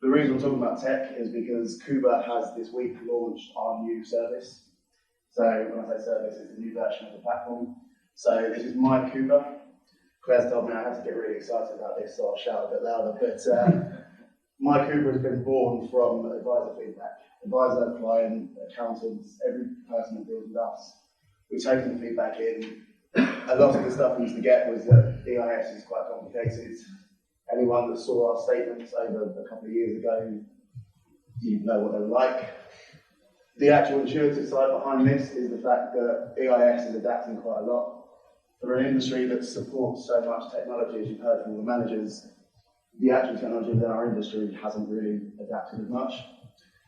The reason I'm talking about tech is because Kuber has this week launched our new service. So when I say service, it's a new version of the platform. So this is MyKuber. Claire's told me I have to get really excited about this, so I'll shout a bit louder. But MyKuber has been born from advisor feedback. Advisor, client, accountants, every person that deals with us. We've taken the feedback in. A lot of the stuff we used to get was that EIS is quite complicated. Anyone that saw our statements over a couple of years ago, you know what they were like. The actual intuitive side behind this is the fact that EIS is adapting quite a lot. For an industry that supports so much technology, as you've heard from the managers, the actual technology within our industry hasn't really adapted as much.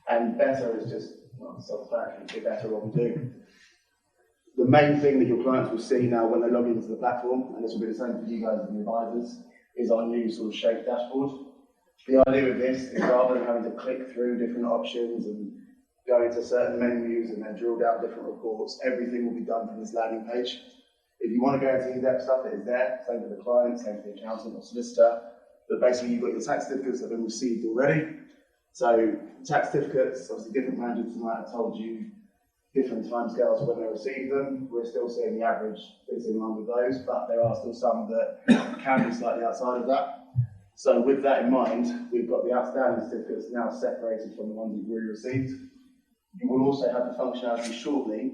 And better is just, well, self-explanatory, be better at what we do. The main thing that your clients will see now when they log into the platform, and this will be the same for you guys as the advisors, is our new sort of shaped dashboard. The idea of this is rather than having to click through different options and go into certain menus and then drill down different reports, everything will be done from this landing page. If you want to go into in-depth stuff, it is there. Same for the client, same for the accountant or solicitor. But basically, you've got your tax certificates that have been received already. So tax certificates, obviously different managers tonight have told you different timescales of when they receive them. We're still seeing the average is in line with those, but there are still some that can be slightly outside of that. So with that in mind, we've got the outstanding certificates now separated from the ones you've already received. You will also have the functionality shortly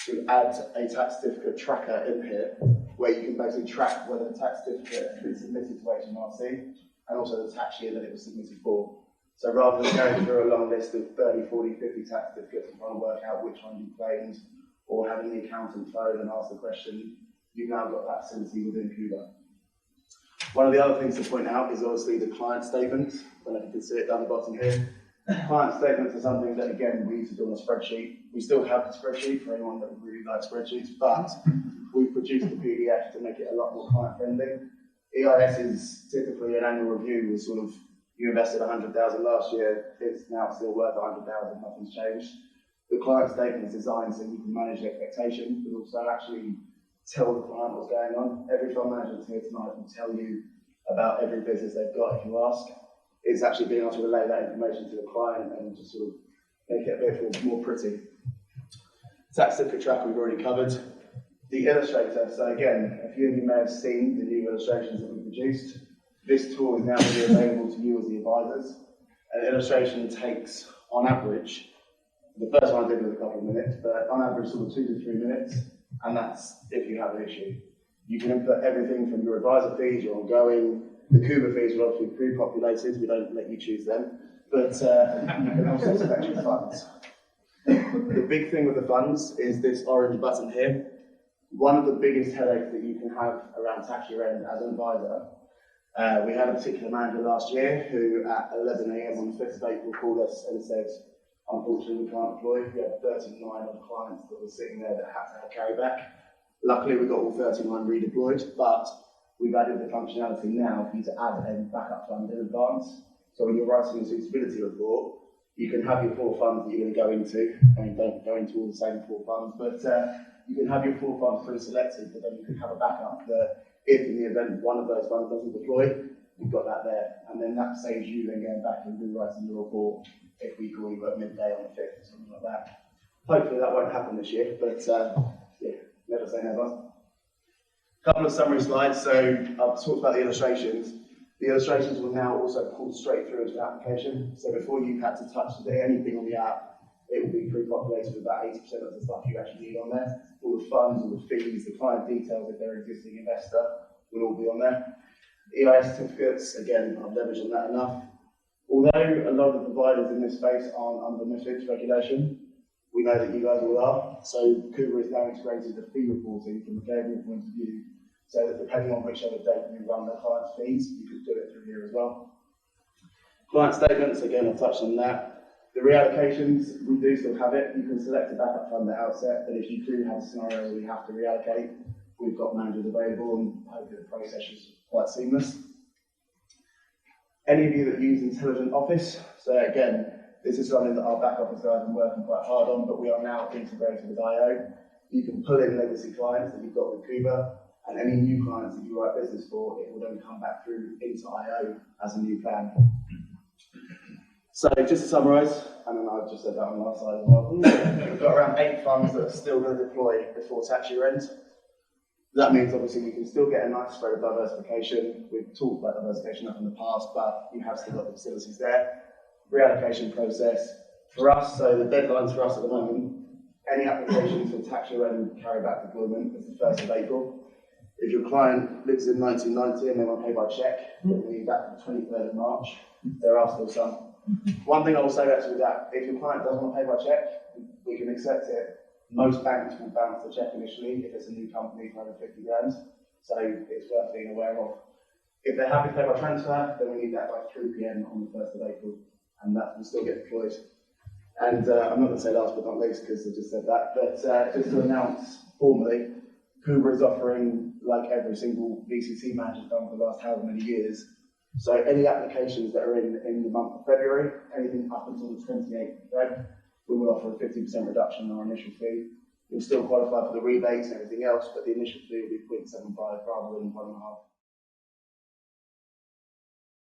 to add a tax certificate tracker in here, where you can basically track whether the tax certificate has been submitted to HMRC and also the tax year that it was submitted for. So rather than going through a long list of 30, 40, 50 tax certificates and trying to work out which one you claimed, or having the accountant phone and ask the question, you've now got that facility within Kuber. One of the other things to point out is obviously the client statements. I don't know if you can see it down the bottom here. Client statements are something that, again, we used to do on a spreadsheet. We still have the spreadsheet for anyone that really likes spreadsheets, but we've produced the PDF to make it a lot more client friendly. EIS is typically an annual review with sort of, you invested 100,000 last year, it's now still worth 100,000, nothing's changed. The client statement is designed so you can manage the expectation, but also actually tell the client what's going on. Every fund manager that's here tonight will tell you about every business they've got if you ask. It's actually being able to relay that information to the client and just sort of make it a bit more pretty. Tax certificate tracker we've already covered. The illustrator, so again, a few of you may have seen the new illustrations that we've produced. This tool is now really available to you as the advisors. An illustration takes, on average, the first one I did was a couple of minutes, but on average sort of 2 to 3 minutes, and that's if you have an issue. You can input everything from your advisor fees, your ongoing, the Kuber fees are obviously pre-populated, we don't let you choose them, but you can also select your funds. The big thing with the funds is this orange button here. One of the biggest headaches that you can have around tax year end as an advisor, we had a particular manager last year who at 11 AM on the 5th of April called us and said, unfortunately we can't employ. We had 39 of clients that were sitting there that had to have carryback. Luckily we got all 39 redeployed, but we've added the functionality now for you to add a backup fund in advance. So when you're writing a suitability report, you can have your 4 funds that you're going to go into, and don't go into all the same 4 funds, but you can have your 4 funds pre-selected, but then you can have a backup that if in the event one of those funds doesn't deploy, you've got that there. And then that saves you then going back and rewriting your report if we call you at midday on the 5th or something like that. Hopefully that won't happen this year, but yeah, never say never. Couple of summary slides. So I've talked about the illustrations. The illustrations will now also pull straight through into the application. So before you've had to touch anything on the app, it will be pre-populated with about 80% of the stuff you actually need on there. All the funds, all the fees, the client details if they're an existing investor will all be on there. EIS certificates, again, I've leveraged on that enough. Although a lot of the providers in this space aren't under MiFID regulation, we know that you guys all are. So Kuber has now integrated the fee reporting from a behavioral point of view, so that depending on whichever date you run the client's fees, you could do it through here as well. Client statements, again, I've touched on that. The reallocations, we do still have it. You can select a backup fund at outset, but if you do have a scenario where you have to reallocate, we've got managers available, and hopefully the process is quite seamless. Any of you that use Intelligent Office, so again, this is something that our back office guys have been working quite hard on, but we are now integrated with IO. You can pull in legacy clients that you've got with Kuber, and any new clients that you write business for, it will then come back through into IO as a new plan. So just to summarise, and then I've just said that on the last slide as well, we've got around 8 funds that are still going to deploy before tax year end. That means obviously you can still get a nice spread of diversification. We've talked about diversification up in the past, but you have still got the facilities there. Reallocation process for us, so the deadlines for us at the moment, any applications for tax year end carry back deployment is the 1st of April. If your client lives in 1990 and they want to pay by cheque, then we need that for the 23rd of March. There are still some. One thing I will say actually with that, if your client doesn't want to pay by cheque, we can accept it. Most banks will bounce the cheque initially if it's a new company for over 50 grand. So it's worth being aware of. If they're happy to pay by transfer, then we need that by 3 PM on the 1st of April, and that will still get deployed. And I'm not going to say last but not least because I just said that, but just to announce formally, Kuber is offering, like every single VCT manager's done for the last however many years, so any applications that are in the month of February, anything up until the 28th of Feb, we will offer a 50% reduction on our initial fee. You'll still qualify for the rebates and everything else, but the initial fee will be 0.75 rather than 1.5.